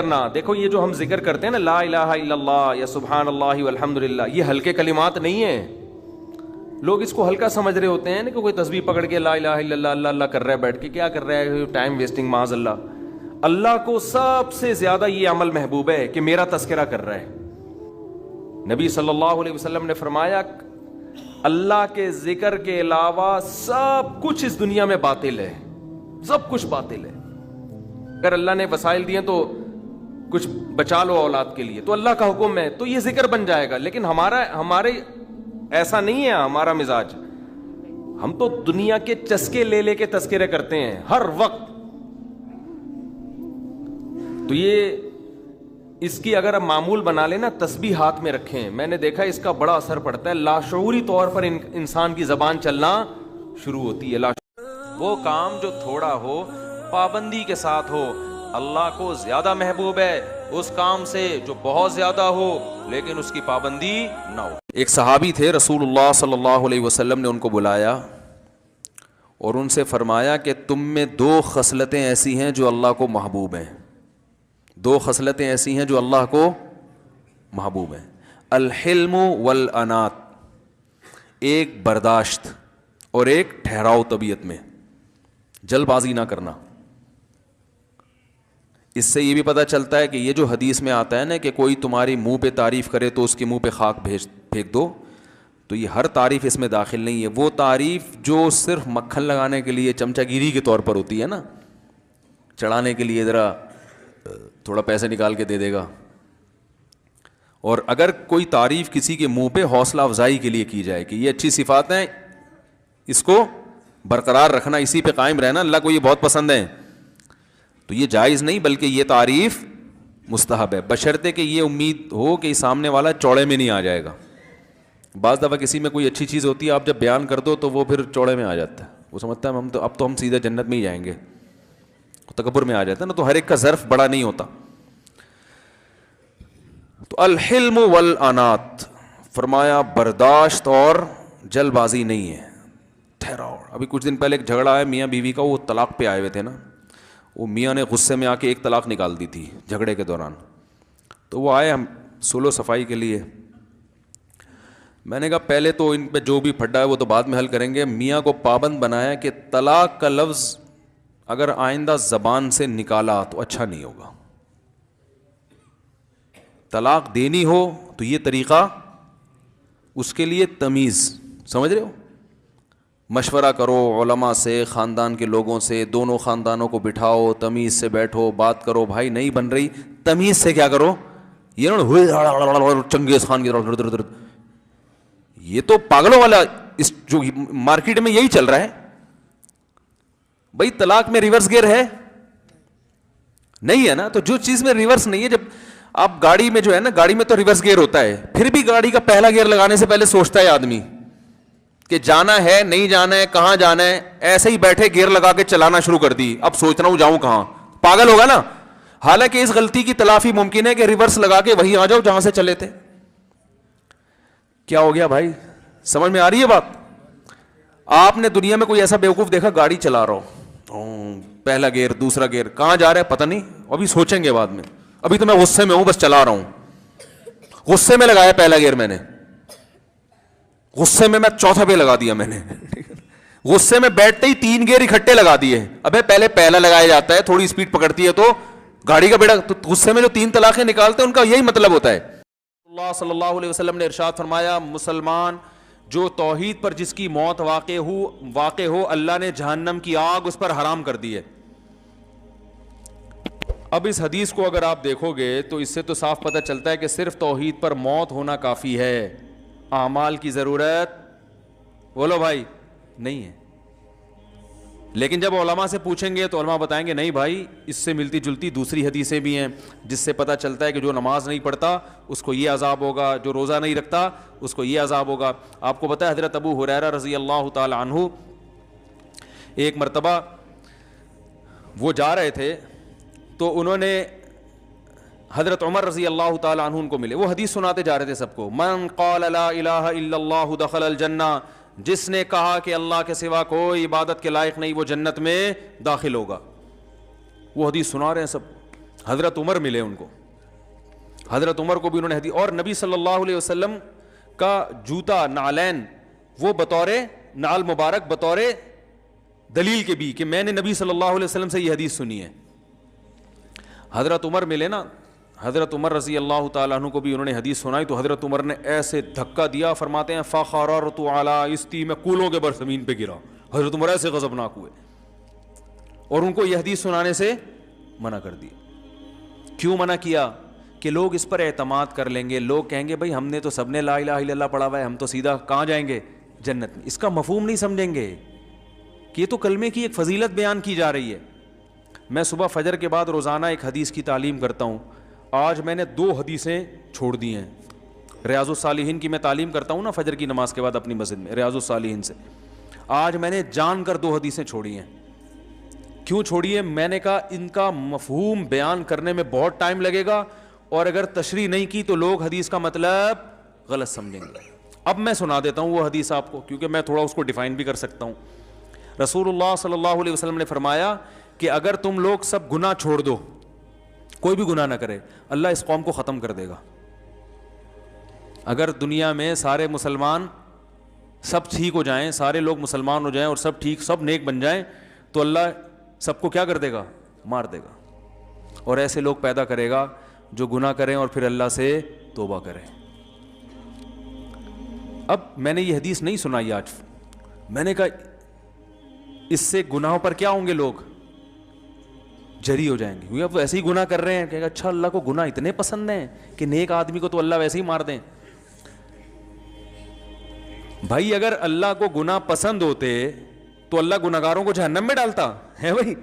کرنا. دیکھو یہ جو ہم ذکر کرتے ہیں نا لا الہ الا اللہ یا سبحان اللہ والحمد للہ, یہ ہلکے کلمات نہیں ہیں. لوگ اس کو ہلکا سمجھ رہے ہوتے ہیں نا کہ کوئی تسبیح پکڑ کے لا الہ الا اللہ اللہ اللہ کر رہا ہے بیٹھ کے, کیا کر رہا ہے, ٹائم ویسٹنگ معاذ اللہ. اللہ کو سب سے زیادہ یہ عمل محبوب ہے کہ میرا تذکرہ کر رہا ہے. نبی صلی اللہ علیہ وسلم نے فرمایا اللہ کے ذکر کے علاوہ سب کچھ اس دنیا میں باطل ہے, سب کچھ باطل ہے. اگر اللہ نے وسائل دیے تو کچھ بچا لو اولاد کے لیے, تو اللہ کا حکم ہے تو یہ ذکر بن جائے گا. لیکن ہمارے ایسا نہیں ہے ہمارا مزاج. ہم تو دنیا کے چسکے لے لے کے تذکرے کرتے ہیں ہر وقت. تو یہ اس کی اگر معمول بنا لینا, تسبیح ہاتھ میں رکھیں, میں نے دیکھا اس کا بڑا اثر پڑتا ہے. لاشعوری طور پر انسان کی زبان چلنا شروع ہوتی ہے. وہ کام جو تھوڑا ہو پابندی کے ساتھ ہو, اللہ کو زیادہ محبوب ہے اس کام سے جو بہت زیادہ ہو لیکن اس کی پابندی نہ ہو. ایک صحابی تھے, رسول اللہ صلی اللہ علیہ وسلم نے ان کو بلایا اور ان سے فرمایا کہ تم میں دو خصلتیں ایسی ہیں جو اللہ کو محبوب ہیں. دو خصلتیں ایسی ہیں جو اللہ کو محبوب ہیں. الحلم والانات, ایک برداشت اور ایک ٹھہراؤ طبیعت میں, جلد بازی نہ کرنا. اس سے یہ بھی پتہ چلتا ہے کہ یہ جو حدیث میں آتا ہے نا کہ کوئی تمہاری منہ پہ تعریف کرے تو اس کے منہ پہ خاک پھینک دو, تو یہ ہر تعریف اس میں داخل نہیں ہے. وہ تعریف جو صرف مکھن لگانے کے لیے چمچہ گیری کے طور پر ہوتی ہے نا, چڑھانے کے لیے ذرا تھوڑا پیسے نکال کے دے دے گا. اور اگر کوئی تعریف کسی کے منہ پہ حوصلہ افزائی کے لیے کی جائے کہ یہ اچھی صفات ہیں, اس کو برقرار رکھنا, اسی پہ قائم رہنا, اللہ کو یہ بہت پسند ہے, تو یہ جائز نہیں بلکہ یہ تعریف مستحب ہے, بشرطے کہ یہ امید ہو کہ سامنے والا چوڑے میں نہیں آ جائے گا. بعض دفعہ کسی میں کوئی اچھی چیز ہوتی ہے, آپ جب بیان کر دو تو وہ پھر چوڑے میں آ جاتا ہے, وہ سمجھتا ہے اب تو ہم سیدھا جنت میں ہی جائیں گے, تکبر میں آ جاتا ہے نا. تو ہر ایک کا ظرف بڑا نہیں ہوتا. تو الحلم والانات, فرمایا برداشت اور جلد بازی نہیں ہے, ٹھہراؤ. ابھی کچھ دن پہلے ایک جھگڑا آیا میاں بیوی کا, وہ طلاق پہ آئے ہوئے تھے نا, وہ میاں نے غصے میں آ کے ایک طلاق نکال دی تھی جھگڑے کے دوران. تو وہ آئے ہم سولو صفائی کے لیے. میں نے کہا پہلے تو ان پہ جو بھی پھڈا ہے وہ تو بعد میں حل کریں گے. میاں کو پابند بنایا کہ طلاق کا لفظ اگر آئندہ زبان سے نکالا تو اچھا نہیں ہوگا. طلاق دینی ہو تو یہ طریقہ, اس کے لیے تمیز, سمجھ رہے ہو, مشورہ کرو علماء سے, خاندان کے لوگوں سے, دونوں خاندانوں کو بٹھاؤ, تمیز سے بیٹھو, بات کرو. بھائی نہیں بن رہی, تمیز سے کیا کرو, یہ چنگیز خان کی طرح, یہ تو پاگلوں والا اس جو مارکیٹ میں یہی چل رہا ہے. بھائی طلاق میں ریورس گیئر ہے نہیں ہے نا, تو جو چیز میں ریورس نہیں ہے, جب آپ گاڑی میں جو ہے نا, گاڑی میں تو ریورس گیئر ہوتا ہے, پھر بھی گاڑی کا پہلا گیئر لگانے سے پہلے سوچتا ہے آدمی کہ جانا ہے نہیں جانا ہے, کہاں جانا ہے. ایسے ہی بیٹھے گیئر لگا کے چلانا شروع کر دی, اب سوچ رہا ہوں جاؤں کہاں, پاگل ہوگا نا. حالانکہ اس غلطی کی تلافی ممکن ہے کہ ریورس لگا کے وہیں آ جاؤ جہاں سے چلے تھے. کیا ہو گیا بھائی, سمجھ میں آ رہی ہے بات؟ آپ نے دنیا میں کوئی ایسا بیوقوف دیکھا گاڑی چلا رہا ہو, پہلا گیئر دوسرا گیئر, کہاں جا رہا ہے پتہ نہیں, ابھی سوچیں گے بعد میں, ابھی تو میں غصے میں ہوں بس چلا رہا ہوں, غصے میں لگایا پہلا گیئر میں نے, غصے میں چوتھا پہ لگا دیا میں نے, غصے میں بیٹھتے ہی 3 گیئر اکٹھے لگا دیے. ابے پہلے پہلا لگایا جاتا ہے, تھوڑی اسپیڈ پکڑتی ہے تو گاڑی کا بیڑا. تو غصے میں جو 3 طلاقیں نکالتے ہیں ان کا یہی مطلب ہوتا ہے. اللہ صلی اللہ علیہ وسلم نے ارشاد فرمایا, مسلمان جو توحید پر جس کی موت واقع ہو اللہ نے جہنم کی آگ اس پر حرام کر دی ہے. اب اس حدیث کو اگر آپ دیکھو گے تو اس سے تو صاف پتہ چلتا ہے کہ صرف توحید پر موت ہونا کافی ہے, اعمال کی ضرورت بولو بھائی نہیں ہے. لیکن جب علماء سے پوچھیں گے تو علماء بتائیں گے نہیں بھائی, اس سے ملتی جلتی دوسری حدیثیں بھی ہیں جس سے پتہ چلتا ہے کہ جو نماز نہیں پڑھتا اس کو یہ عذاب ہوگا, جو روزہ نہیں رکھتا اس کو یہ عذاب ہوگا. آپ کو پتہ ہے حضرت ابو ہریرہ رضی اللہ تعالی عنہ ایک مرتبہ وہ جا رہے تھے تو انہوں نے حضرت عمر رضی اللہ تعالی عنہ ان کو ملے, وہ حدیث سناتے جا رہے تھے سب کو, من قال لا الہ الا اللہ دخل الجنہ, جس نے کہا کہ اللہ کے سوا کوئی عبادت کے لائق نہیں وہ جنت میں داخل ہوگا. وہ حدیث سنا رہے ہیں سب. حضرت عمر ملے ان کو, حضرت عمر کو بھی انہوں نے حدیث, اور نبی صلی اللہ علیہ وسلم کا جوتا نعلین وہ بطور نعل مبارک بطور دلیل کے بھی کہ میں نے نبی صلی اللہ علیہ وسلم سے یہ حدیث سنی ہے. حضرت عمر ملے نا, حضرت عمر رضی اللہ تعالیٰ عنہ کو بھی انہوں نے حدیث سنائی, تو حضرت عمر نے ایسے دھکا دیا, فرماتے ہیں فخررت علی استی, میں کولوں کے بر زمین پہ گرا. حضرت عمر ایسے غضبناک ہوئے اور ان کو یہ حدیث سنانے سے منع کر دی. کیوں منع کیا؟ کہ لوگ اس پر اعتماد کر لیں گے, لوگ کہیں گے بھائی ہم نے تو سب نے لا الہ الا اللہ پڑھا ہوا ہے, ہم تو سیدھا کہاں جائیں گے؟ جنت میں. اس کا مفہوم نہیں سمجھیں گے کہ یہ تو کلمے کی ایک فضیلت بیان کی جا رہی ہے. میں صبح فجر کے بعد روزانہ ایک حدیث کی تعلیم کرتا ہوں. آج میں نے 2 حدیثیں چھوڑ دی ہیں. ریاض الصالحین کی میں تعلیم کرتا ہوں نا فجر کی نماز کے بعد اپنی مسجد میں, ریاض الصالحین سے. آج میں نے جان کر 2 حدیثیں چھوڑی ہیں. کیوں چھوڑی ہے؟ میں نے کہا ان کا مفہوم بیان کرنے میں بہت ٹائم لگے گا, اور اگر تشریح نہیں کی تو لوگ حدیث کا مطلب غلط سمجھیں گے. اب میں سنا دیتا ہوں وہ حدیث آپ کو, کیونکہ میں تھوڑا اس کو ڈیفائن بھی کر سکتا ہوں. رسول اللہ صلی اللہ علیہ وسلم نے فرمایا کہ اگر تم لوگ سب گناہ چھوڑ دو, کوئی بھی گناہ نہ کرے, اللہ اس قوم کو ختم کر دے گا. اگر دنیا میں سارے مسلمان سب ٹھیک ہو جائیں, سارے لوگ مسلمان ہو جائیں اور سب ٹھیک سب نیک بن جائیں, تو اللہ سب کو کیا کر دے گا؟ مار دے گا. اور ایسے لوگ پیدا کرے گا جو گناہ کریں اور پھر اللہ سے توبہ کریں. اب میں نے یہ حدیث نہیں سنائی آج, میں نے کہا اس سے گناہوں پر کیا ہوں گے, لوگ جری ہو جائیں گے, کیونکہ اب ویسے ہی گناہ کر رہے ہیں. کہ اچھا اللہ کو گناہ اتنے پسند ہیں کہ نیک آدمی کو تو اللہ ویسے ہی مار دیں. بھائی اگر اللہ کو گناہ پسند ہوتے تو اللہ گناہگاروں کو جہنم میں ڈالتا ہے. بھائی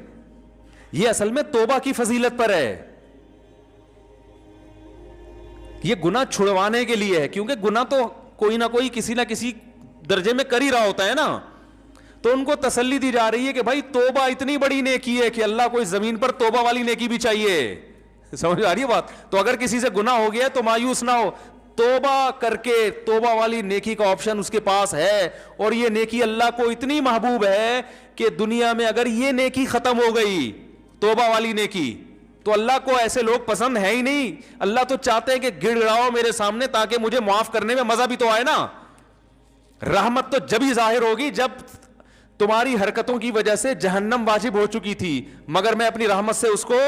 یہ اصل میں توبہ کی فضیلت پر ہے, یہ گناہ چھڑوانے کے لیے ہے, کیونکہ گناہ تو کوئی نہ کوئی کسی نہ کسی درجے میں کر ہی رہا ہوتا ہے نا. تو ان کو تسلی دی جا رہی ہے کہ بھائی توبہ اتنی بڑی نیکی ہے کہ اللہ کو اس زمین پر توبہ والی نیکی بھی چاہیے. سمجھ آ رہی ہے بات؟ تو اگر کسی سے گناہ ہو گیا تو مایوس نہ ہو, توبہ کر کے توبہ والی نیکی کا آپشن اس کے پاس ہے. اور یہ نیکی اللہ کو اتنی محبوب ہے کہ دنیا میں اگر یہ نیکی ختم ہو گئی, توبہ والی نیکی, تو اللہ کو ایسے لوگ پسند ہے ہی نہیں. اللہ تو چاہتے ہیں کہ گڑ گڑاؤ میرے سامنے تاکہ مجھے معاف کرنے میں مزہ بھی تو آئے نا. رحمت تو جب ہی ظاہر ہوگی جب تمہاری حرکتوں کی وجہ سے جہنم واجب ہو چکی تھی, مگر میں اپنی رحمت سے اس کو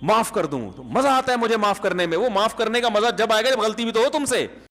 معاف کر دوں. تو مزہ آتا ہے مجھے معاف کرنے میں. وہ معاف کرنے کا مزہ جب آئے گا جب غلطی بھی تو ہو تم سے.